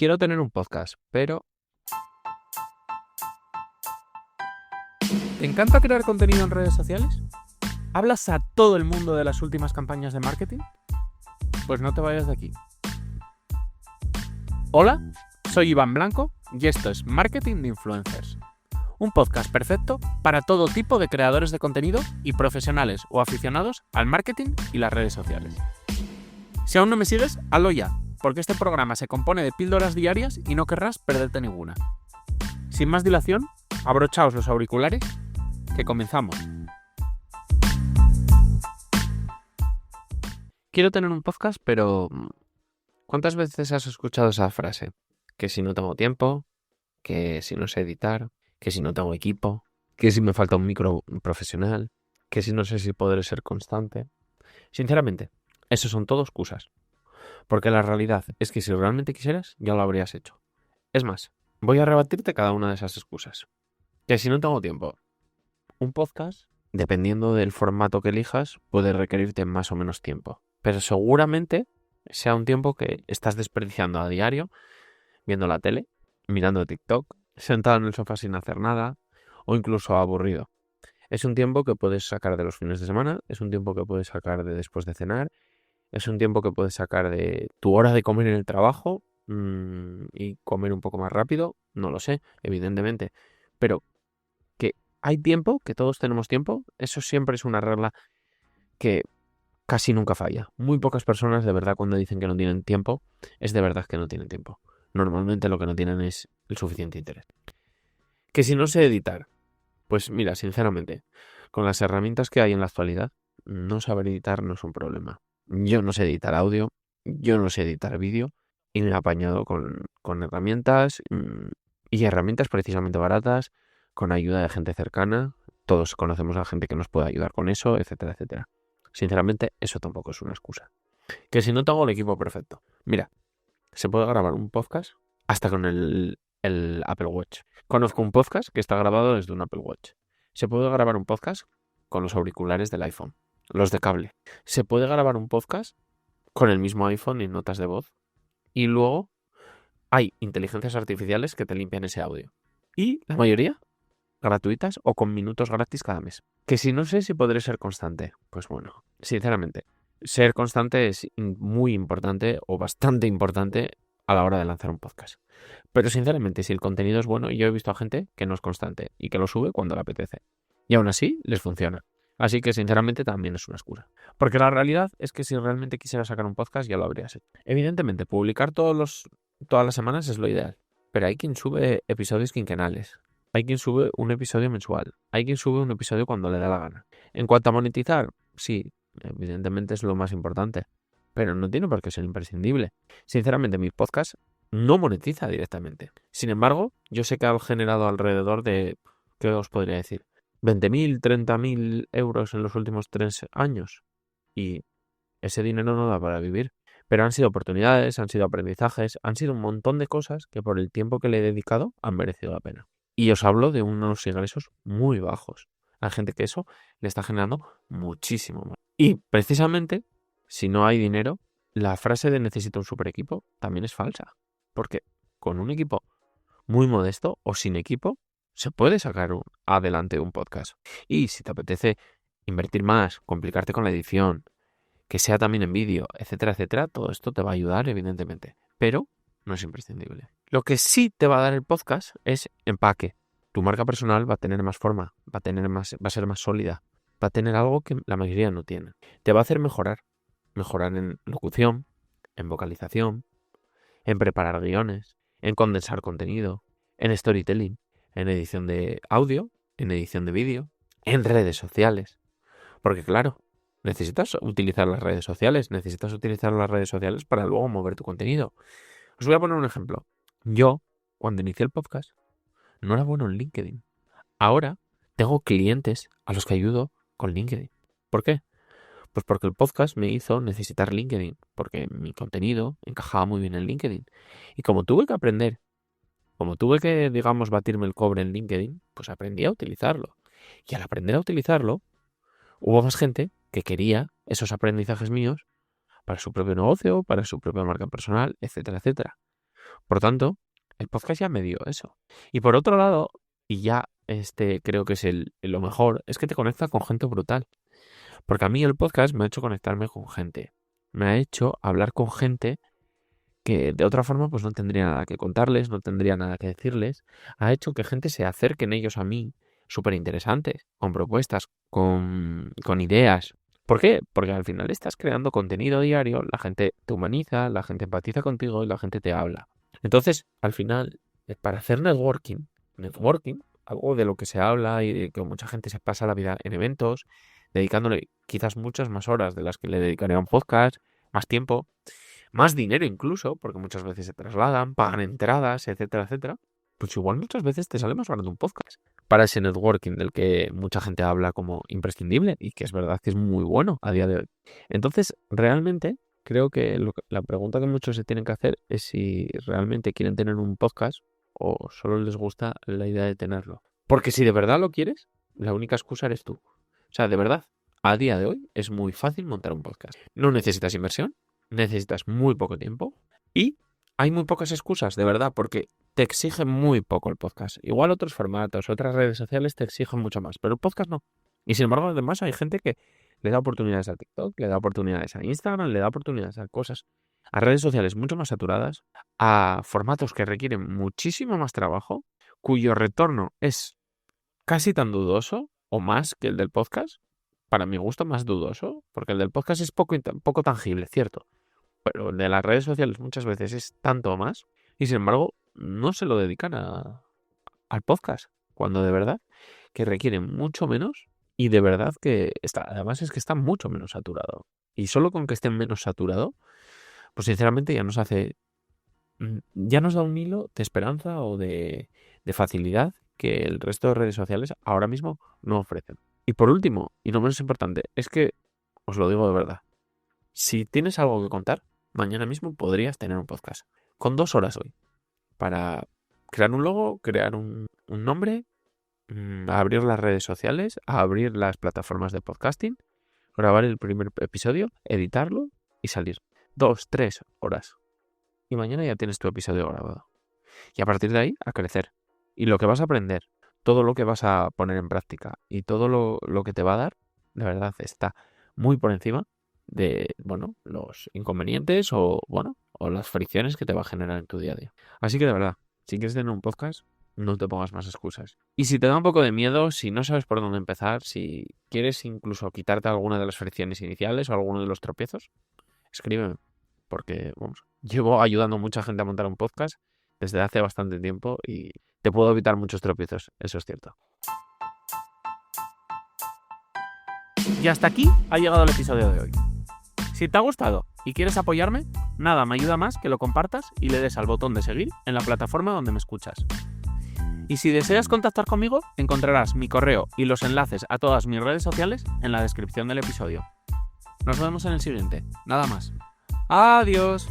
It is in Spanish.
Quiero tener un podcast, pero... ¿Te encanta crear contenido en redes sociales? ¿Hablas a todo el mundo de las últimas campañas de marketing? Pues no te vayas de aquí. Hola, soy Iván Blanco y esto es Marketing de Influencers. Un podcast perfecto para todo tipo de creadores de contenido y profesionales o aficionados al marketing y las redes sociales. Si aún no me sigues, hazlo ya, porque este programa se compone de píldoras diarias y no querrás perderte ninguna. Sin más dilación, abrochaos los auriculares, que comenzamos. Quiero tener un podcast, pero ¿cuántas veces has escuchado esa frase? Que si no tengo tiempo, que si no sé editar, que si no tengo equipo, que si me falta un micro profesional, que si no sé si podré ser constante. Sinceramente, esos son todo excusas. Porque la realidad es que si realmente quisieras, ya lo habrías hecho. Es más, voy a rebatirte cada una de esas excusas. Que si no tengo tiempo, un podcast, dependiendo del formato que elijas, puede requerirte más o menos tiempo. Pero seguramente sea un tiempo que estás desperdiciando a diario viendo la tele, mirando TikTok, sentado en el sofá sin hacer nada o incluso aburrido. Es un tiempo que puedes sacar de los fines de semana, es un tiempo que puedes sacar de después de cenar, es un tiempo que puedes sacar de tu hora de comer en el trabajo y comer un poco más rápido, no lo sé, evidentemente, pero que hay tiempo, que todos tenemos tiempo, eso siempre es una regla que casi nunca falla. Muy pocas personas de verdad cuando dicen que no tienen tiempo, es de verdad que no tienen tiempo. Normalmente lo que no tienen es el suficiente interés. Que si no sé editar, pues mira, sinceramente, con las herramientas que hay en la actualidad, no saber editar no es un problema. Yo no sé editar audio, yo no sé editar vídeo y me he apañado con herramientas y herramientas precisamente baratas, con ayuda de gente cercana. Todos conocemos a gente que nos puede ayudar con eso, etcétera, etcétera. Sinceramente, eso tampoco es una excusa. Que si no tengo el equipo perfecto. Mira, se puede grabar un podcast hasta con el Apple Watch. Conozco un podcast que está grabado desde un Apple Watch. Se puede grabar un podcast con los auriculares del iPhone, los de cable. Se puede grabar un podcast con el mismo iPhone y notas de voz. Y luego hay inteligencias artificiales que te limpian ese audio. Y la mayoría gratuitas o con minutos gratis cada mes. Que si no sé si podré ser constante, pues bueno, sinceramente, ser constante es muy importante o bastante importante a la hora de lanzar un podcast. Pero sinceramente, si el contenido es bueno, yo he visto a gente que no es constante y que lo sube cuando le apetece. Y aún así les funciona. Así que sinceramente también es una excusa. Porque la realidad es que si realmente quisieras sacar un podcast ya lo habrías hecho. Evidentemente, publicar todas las semanas es lo ideal. Pero hay quien sube episodios quinquenales. Hay quien sube un episodio mensual. Hay quien sube un episodio cuando le da la gana. En cuanto a monetizar, sí, evidentemente es lo más importante. Pero no tiene por qué ser imprescindible. Sinceramente, mi podcast no monetiza directamente. Sin embargo, yo sé que ha generado alrededor de, ¿qué os podría decir? 20.000, 30.000 euros en los últimos 3 años. Y ese dinero no da para vivir. Pero han sido oportunidades, han sido aprendizajes, han sido un montón de cosas que por el tiempo que le he dedicado han merecido la pena. Y os hablo de unos ingresos muy bajos. Hay gente que eso le está generando muchísimo más. Y precisamente, si no hay dinero, la frase de necesito un super equipo también es falsa. Porque con un equipo muy modesto o sin equipo, se puede sacar adelante un podcast. Y si te apetece invertir más, complicarte con la edición, que sea también en vídeo, etcétera, etcétera, todo esto te va a ayudar, evidentemente. Pero no es imprescindible. Lo que sí te va a dar el podcast es empaque. Tu marca personal va a tener más forma, va a ser más sólida, va a tener algo que la mayoría no tiene. Te va a hacer mejorar en locución, en vocalización, en preparar guiones, en condensar contenido, en storytelling, en edición de audio, en edición de vídeo, en redes sociales. Porque claro, necesitas utilizar las redes sociales para luego mover tu contenido. Os voy a poner un ejemplo. Yo, cuando inicié el podcast, no era bueno en LinkedIn. Ahora tengo clientes a los que ayudo con LinkedIn. ¿Por qué? Pues porque el podcast me hizo necesitar LinkedIn, porque mi contenido encajaba muy bien en LinkedIn. Y como tuve que aprender, como tuve que, digamos, batirme el cobre en LinkedIn, pues aprendí a utilizarlo. Y al aprender a utilizarlo, hubo más gente que quería esos aprendizajes míos para su propio negocio, para su propia marca personal, etcétera, etcétera. Por tanto, el podcast ya me dio eso. Y por otro lado, y ya creo que es lo mejor, es que te conecta con gente brutal. Porque a mí el podcast me ha hecho conectarme con gente. Me ha hecho hablar con gente que de otra forma pues no tendría nada que contarles, no tendría nada que decirles. Ha hecho que gente se acerquen ellos a mí, súper interesantes, con propuestas, con ideas. ¿Por qué? Porque al final estás creando contenido diario, la gente te humaniza, la gente empatiza contigo y la gente te habla. Entonces, al final, para hacer networking, algo de lo que se habla y de que mucha gente se pasa la vida en eventos, dedicándole quizás muchas más horas de las que le dedicaría a un podcast, más tiempo, más dinero incluso, porque muchas veces se trasladan, pagan entradas, etcétera, etcétera. Pues igual muchas veces te sale más barato un podcast para ese networking del que mucha gente habla como imprescindible y que es verdad que es muy bueno a día de hoy. Entonces, realmente creo que la pregunta que muchos se tienen que hacer es si realmente quieren tener un podcast o solo les gusta la idea de tenerlo. Porque si de verdad lo quieres, la única excusa eres tú. O sea, de verdad, a día de hoy es muy fácil montar un podcast. No necesitas inversión, necesitas muy poco tiempo y hay muy pocas excusas, de verdad, porque te exige muy poco el podcast. Igual otros formatos, otras redes sociales te exigen mucho más, pero el podcast no. Y sin embargo, además hay gente que le da oportunidades a TikTok, le da oportunidades a Instagram, le da oportunidades a cosas, a redes sociales mucho más saturadas, a formatos que requieren muchísimo más trabajo, cuyo retorno es casi tan dudoso o más que el del podcast. Para mi gusto, más dudoso, porque el del podcast es poco tangible, cierto. Pero el de las redes sociales muchas veces es tanto más y sin embargo no se lo dedican al podcast, cuando de verdad que requiere mucho menos y de verdad que además es que está mucho menos saturado. Y solo con que esté menos saturado, pues sinceramente ya nos da un hilo de esperanza o de facilidad que el resto de redes sociales ahora mismo no ofrecen. Y por último, y no menos importante, es que os lo digo de verdad, si tienes algo que contar, mañana mismo podrías tener un podcast. Con 2 horas hoy. Para crear un logo, crear un nombre, abrir las redes sociales, abrir las plataformas de podcasting, grabar el primer episodio, editarlo y salir. 2, 3 horas. Y mañana ya tienes tu episodio grabado. Y a partir de ahí, a crecer. Y lo que vas a aprender, todo lo que vas a poner en práctica y todo lo que te va a dar, de verdad, está muy por encima de, los inconvenientes o las fricciones que te va a generar en tu día a día. Así que de verdad, si quieres tener un podcast, no te pongas más excusas. Y si te da un poco de miedo, si no sabes por dónde empezar, si quieres incluso quitarte alguna de las fricciones iniciales o alguno de los tropiezos, escríbeme. Porque, llevo ayudando a mucha gente a montar un podcast desde hace bastante tiempo y te puedo evitar muchos tropiezos, eso es cierto. Y hasta aquí ha llegado el episodio de hoy. Si te ha gustado y quieres apoyarme, nada me ayuda más que lo compartas y le des al botón de seguir en la plataforma donde me escuchas. Y si deseas contactar conmigo, encontrarás mi correo y los enlaces a todas mis redes sociales en la descripción del episodio. Nos vemos en el siguiente. Nada más. ¡Adiós!